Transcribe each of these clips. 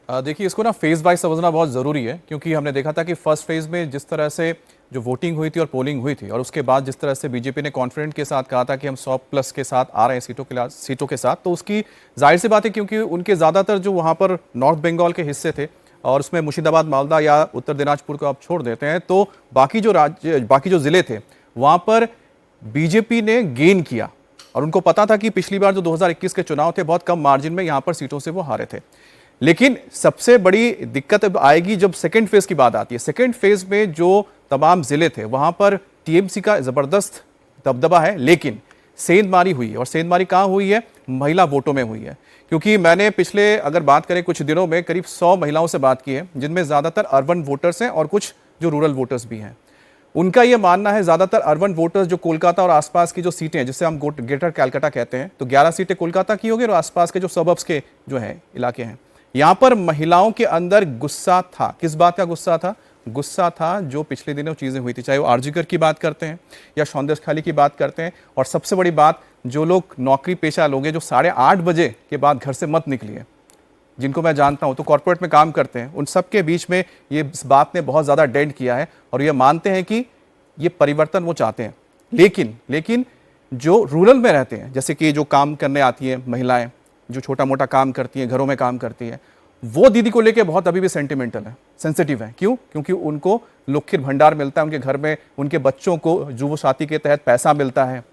देखिए, इसको ना फेज वाइज समझना बहुत ज़रूरी है, क्योंकि हमने देखा था कि फर्स्ट फेज में जिस तरह से जो वोटिंग हुई थी और पोलिंग हुई थी, और उसके बाद जिस तरह से बीजेपी ने कॉन्फिडेंट के साथ कहा था कि हम 100+ के साथ आ रहे हैं सीटों के साथ, तो उसकी जाहिर सी बात है, क्योंकि उनके ज़्यादातर जो वहाँ पर नॉर्थ बंगाल के हिस्से थे, और उसमें मुर्शिदाबाद, मालदा या उत्तर दिनाजपुर को आप छोड़ देते हैं, तो बाकी जो ज़िले थे वहाँ पर बीजेपी ने गेन किया। और उनको पता था कि पिछली बार जो 2021 के चुनाव थे, बहुत कम मार्जिन में यहाँ पर सीटों से वो हारे थे। लेकिन सबसे बड़ी दिक्कत अब आएगी जब सेकेंड फेज की बात आती है। सेकेंड फेज में जो तमाम जिले थे वहां पर टीएमसी का जबरदस्त दबदबा है, लेकिन सेंधमारी हुई है। और सेंधमारी कहां हुई है? महिला वोटों में हुई है। क्योंकि मैंने पिछले अगर बात करें कुछ दिनों में करीब 100 महिलाओं से बात की है, जिनमें ज्यादातर अर्बन वोटर्स हैं और कुछ जो रूरल वोटर्स भी हैं। उनका यह मानना है ज्यादातर अर्बन वोटर्स जो कोलकाता और आसपास की जो सीटें हैं, जिसे हम ग्रेटर कैलकाटा कहते हैं, तो 11 सीटें कोलकाता की होगी और आसपास के जो सबर्ब्स के जो हैं इलाके हैं, यहां पर महिलाओं के अंदर गुस्सा था। किस बात का गुस्सा था? गुस्सा था जो पिछले दिनों चीजें हुई थी, चाहे वो आरजीकर की बात करते हैं या सौंदर्यखाली की बात करते हैं, और सबसे बड़ी बात, जो लोग नौकरी पेशा लोग हैं जो 8:30 बजे के बाद घर से मत निकलिए, जिनको मैं जानता हूं तो कॉर्पोरेट में काम करते हैं, उन सब के बीच में ये इस बात ने बहुत ज्यादा डेंट किया है। और ये मानते हैं कि ये परिवर्तन वो चाहते हैं। लेकिन जो रूरल में रहते हैं, जैसे कि जो काम करने आती हैं महिलाएं, जो छोटा मोटा काम करती हैं, घरों में काम करती हैं, वो दीदी को लेके बहुत अभी भी सेंटिमेंटल है, सेंसिटिव है। क्यों? क्योंकि उनको लुक्खिर भंडार मिलता है, उनके घर में उनके बच्चों को जुबो साथी के तहत पैसा मिलता है,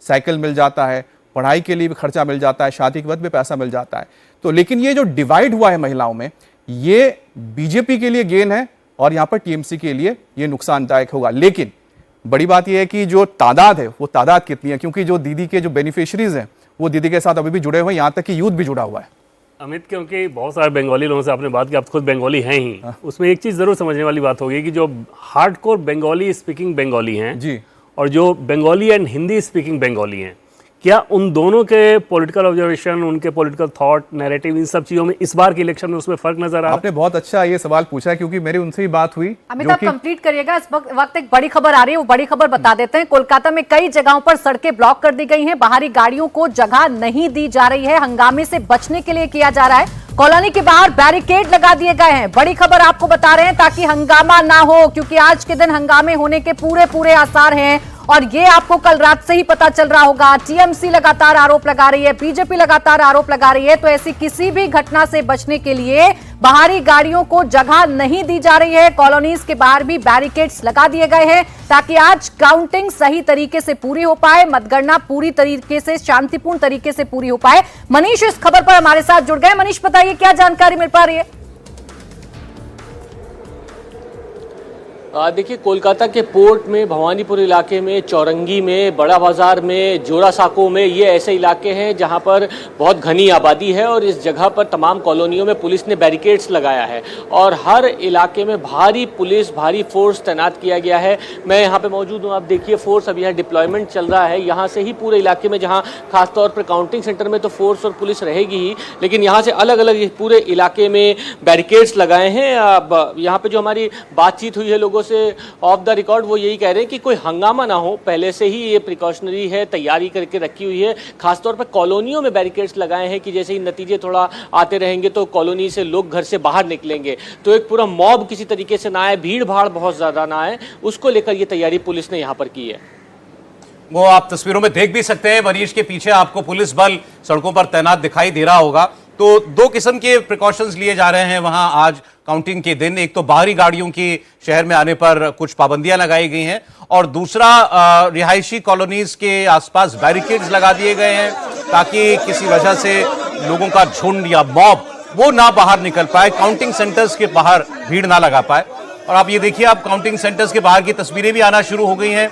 साइकिल मिल जाता है, पढ़ाई के लिए भी खर्चा मिल जाता है, शादी के बाद भी पैसा मिल जाता है। तो लेकिन ये जो डिवाइड हुआ है महिलाओं में, ये बीजेपी के लिए गेन है और यहाँ पर टीएमसी के लिए ये नुकसानदायक होगा। लेकिन बड़ी बात यह है कि जो तादाद है वो तादाद कितनी है, क्योंकि जो दीदी के जो बेनिफिशरीज हैं वो दीदी के साथ अभी भी जुड़े हुए हैं, यहाँ तक कि यूथ भी जुड़ा हुआ है। अमित, क्योंकि बहुत सारे बंगाली लोगों से आपने बात की, आप खुद बंगाली हैं ही, उसमें एक चीज़ ज़रूर समझने वाली बात होगी कि जो हार्डकोर बंगाली स्पीकिंग बंगाली हैं जी, और जो बंगाली एंड हिंदी स्पीकिंग बंगाली हैं, क्या उन दोनों के पॉलिटिकल ऑब्जर्वेशन, उनके पॉलिटिकल थॉट, नैरेटिव, इन सब चीज़ों में इस बार के इलेक्शन में उसमें फर्क नजर आ रहा है? आपने बहुत अच्छा ये सवाल पूछा है, क्योंकि मेरी उनसे ही बात हुई। अमित, आप कंप्लीट करिएगा। इस वक्त एक बड़ी खबर आ रही है, वो बड़ी खबर बता देते हैं। कोलकाता में कई जगहों पर सड़कें ब्लॉक कर दी गई हैं, बाहरी गाड़ियों को जगह नहीं दी जा रही है, हंगामे से बचने के लिए किया जा रहा है। कॉलोनी के बाहर बैरिकेड लगा दिए गए हैं। बड़ी खबर आपको बता रहे हैं ताकि हंगामा ना हो, क्योंकि आज के दिन हंगामे होने के पूरे आसार हैं। और ये आपको कल रात से ही पता चल रहा होगा। टीएमसी लगातार आरोप लगा रही है, बीजेपी लगातार आरोप लगा रही है। तो ऐसी किसी भी घटना से बचने के लिए बाहरी गाड़ियों को जगह नहीं दी जा रही है। कॉलोनीज के बाहर भी बैरिकेड्स लगा दिए गए हैं ताकि आज काउंटिंग सही तरीके से पूरी हो पाए, मतगणना पूरी तरीके से, शांतिपूर्ण तरीके से पूरी हो पाए। मनीष इस खबर पर हमारे साथ जुड़ गए। मनीष, बताइए क्या जानकारी मिल पा रही है? देखिए, कोलकाता के पोर्ट में, भवानीपुर इलाके में, चौरंगी में, बड़ा बाजार में, जोरासाको में, ये ऐसे इलाके हैं जहां पर बहुत घनी आबादी है और इस जगह पर तमाम कॉलोनियों में पुलिस ने बैरिकेड्स लगाया है और हर इलाके में भारी पुलिस, भारी फोर्स तैनात किया गया है। मैं यहां पे मौजूद हूं, आप देखिए फोर्स अभी यहाँ डिप्लॉयमेंट चल रहा है। यहाँ से ही पूरे इलाके में, जहाँ खासतौर पर काउंटिंग सेंटर में तो फोर्स और पुलिस रहेगी ही, लेकिन यहाँ से अलग अलग पूरे इलाके में बैरिकेड्स लगाए हैं। अब यहाँ पे जो हमारी बातचीत हुई है लोगों से ऑफ द रिकॉर्ड, वो यही कह रहे हैं कि कोई हंगामा ना हो, पहले से ही ये प्रिकॉशनरी है, तैयारी करके रखी हुई है। खासतौर पर कॉलोनियों में बैरिकेड्स लगाए हैं कि जैसे ही नतीजे थोड़ा आते रहेंगे तो कॉलोनी से लोग घर से बाहर निकलेंगे तो एक पूरा मॉब किसी तरीके से ना आए, भीड़ भाड़ बहुत ज्यादा ना आए, उसको लेकर ये तैयारी पुलिस ने यहाँ पर की है। वो आप तस्वीरों में देख भी सकते हैं, मनीष के पीछे आपको पुलिस बल सड़कों पर तैनात दिखाई दे रहा होगा। तो दो किस्म के प्रिकॉशंस लिए जा रहे हैं वहां आज काउंटिंग के दिन। एक तो बाहरी गाड़ियों की शहर में आने पर कुछ पाबंदियां लगाई गई हैं, और दूसरा रिहायशी कॉलोनीज के आसपास बैरिकेड्स लगा दिए गए हैं ताकि किसी वजह से लोगों का झुंड या मॉब वो ना बाहर निकल पाए, काउंटिंग सेंटर्स के बाहर भीड़ ना लगा पाए। और आप ये देखिए, आप काउंटिंग सेंटर्स के बाहर की तस्वीरें भी आना शुरू हो गई हैं।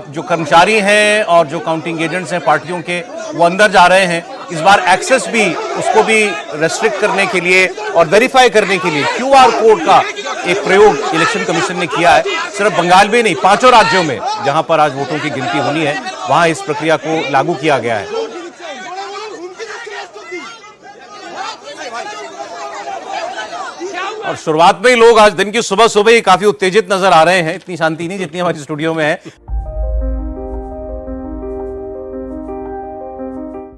जो कर्मचारी हैं और जो काउंटिंग एजेंट्स हैं पार्टियों के, वो अंदर जा रहे हैं। इस बार एक्सेस भी, उसको भी रेस्ट्रिक्ट करने के लिए और वेरीफाई करने के लिए क्यूआर कोड का एक प्रयोग इलेक्शन कमीशन ने किया है। सिर्फ बंगाल में नहीं, 5 राज्यों में जहां पर आज वोटों की गिनती होनी है, वहां इस प्रक्रिया को लागू किया गया है। और शुरुआत में ही लोग आज दिन की सुबह ही काफी उत्तेजित नजर आ रहे हैं। इतनी शांति नहीं जितनी हमारी स्टूडियो में है।